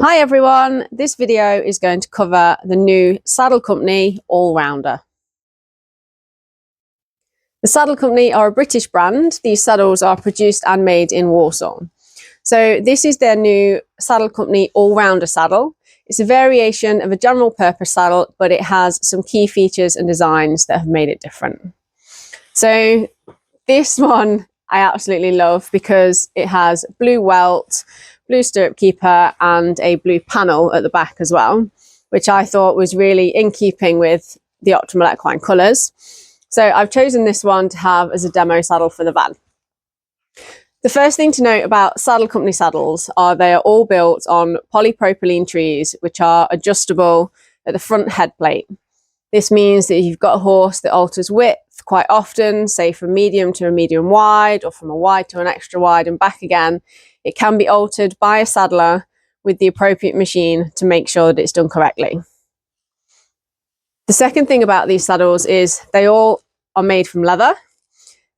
Hi everyone, this video is going to cover the new Saddle Company All-Rounder. The Saddle Company are a British brand. These saddles are produced and made in Warsaw. So this is their new Saddle Company All-Rounder saddle. It's a variation of a general purpose saddle, but it has some key features and designs that have made it different. So this one I absolutely love because it has blue welt, blue stirrup keeper and a blue panel at the back as well, which I thought was really in keeping with the optimal equine colours. So I've chosen this one to have as a demo saddle for the van. The first thing to note about Saddle Company saddles are they are all built on polypropylene trees, which are adjustable at the front head plate. This means that if you've got a horse that alters width quite often, say from medium to a medium wide or from a wide to an extra wide and back again, it can be altered by a saddler with the appropriate machine to make sure that it's done correctly. The second thing about these saddles is they all are made from leather.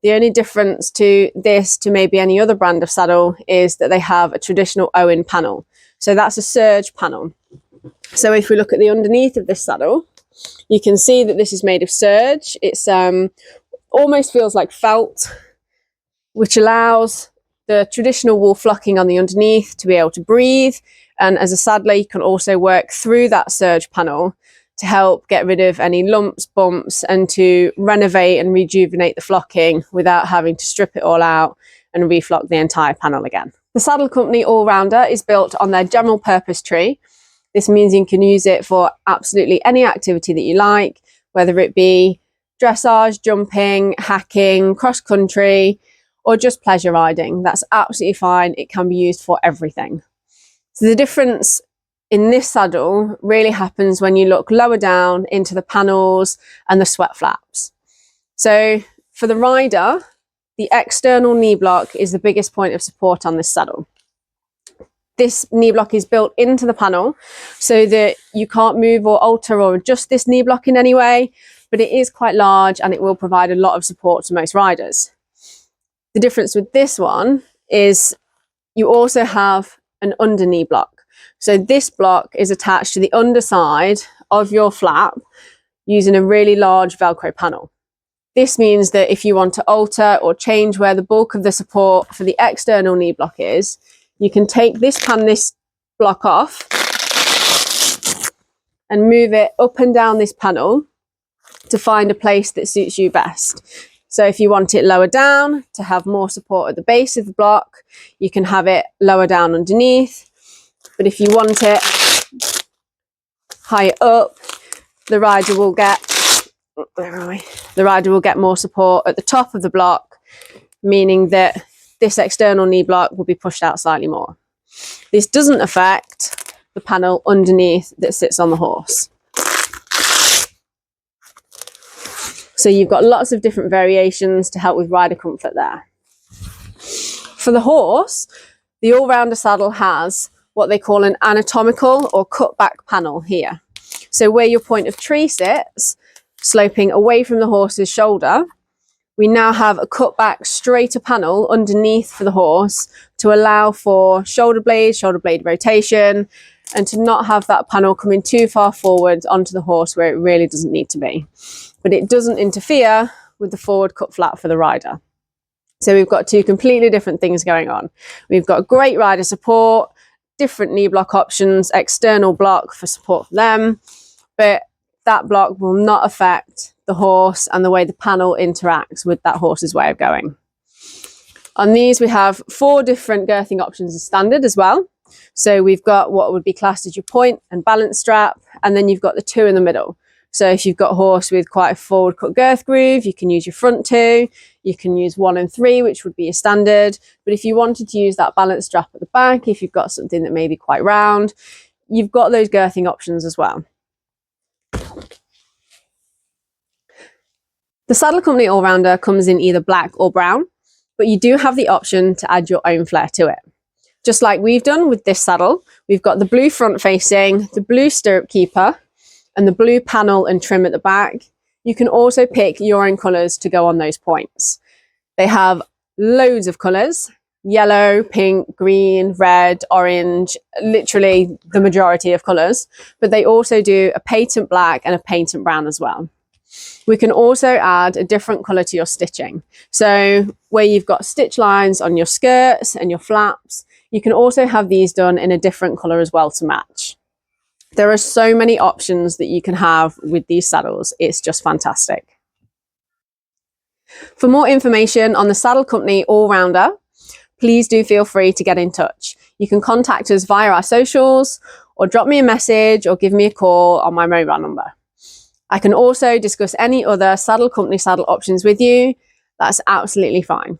The only difference to this to maybe any other brand of saddle is that they have a traditional Owen panel. So that's a serge panel. So if we look at the underneath of this saddle, you can see that this is made of serge. It's almost feels like felt, which allows the traditional wool flocking on the underneath to be able to breathe. And as a saddler, you can also work through that serge panel to help get rid of any lumps, bumps, and to renovate and rejuvenate the flocking without having to strip it all out and reflock the entire panel again. The Saddle Company All-Rounder is built on their general purpose tree. This means you can use it for absolutely any activity that you like, whether it be dressage, jumping, hacking, cross-country, or just pleasure riding. That's absolutely fine. It can be used for everything. So the difference in this saddle really happens when you look lower down into the panels and the sweat flaps. So for the rider, the external knee block is the biggest point of support on this saddle. This knee block is built into the panel so that you can't move or alter or adjust this knee block in any way, but it is quite large and it will provide a lot of support to most riders. The difference with this one is you also have an under knee block. So this block is attached to the underside of your flap using a really large Velcro panel. This means that if you want to alter or change where the bulk of the support for the external knee block is, you can take this block off and move it up and down this panel to find a place that suits you best. So if you want it lower down to have more support at the base of the block, you can have it lower down underneath. But if you want it higher up, the rider will get more support at the top of the block, meaning that this external knee block will be pushed out slightly more. This doesn't affect the panel underneath that sits on the horse. So you've got lots of different variations to help with rider comfort there. For the horse, the All-Rounder saddle has what they call an anatomical or cut-back panel here. So where your point of tree sits, sloping away from the horse's shoulder, we now have a cut-back straighter panel underneath for the horse to allow for shoulder blade rotation, and to not have that panel coming too far forward onto the horse where it really doesn't need to be. But it doesn't interfere with the forward cut flap for the rider. So we've got two completely different things going on. We've got great rider support, different knee block options, external block for support for them, but that block will not affect the horse and the way the panel interacts with that horse's way of going. On these, we have 4 different girthing options as standard as well. So we've got what would be classed as your point and balance strap, and then you've got the 2 in the middle. So if you've got a horse with quite a forward cut girth groove, you can use your front 2, you can use 1 and 3, which would be a standard. But if you wanted to use that balance strap at the back, if you've got something that may be quite round, you've got those girthing options as well. The Saddle Company All-Rounder comes in either black or brown, but you do have the option to add your own flair to it. Just like we've done with this saddle, we've got the blue front facing, the blue stirrup keeper, and the blue panel and trim at the back. You can also pick your own colours to go on those points. They have loads of colours. yellow, pink, green, red, orange, literally the majority of colours. But they also do a patent black and a patent brown as well. We can also add a different colour to your stitching. So where you've got stitch lines on your skirts and your flaps, you can also have these done in a different colour as well to match. There are so many options that you can have with these saddles. It's just fantastic. For more information on the Saddle Company All-Rounder, please do feel free to get in touch. You can contact us via our socials or drop me a message or give me a call on my mobile number. I can also discuss any other Saddle Company saddle options with you. That's absolutely fine.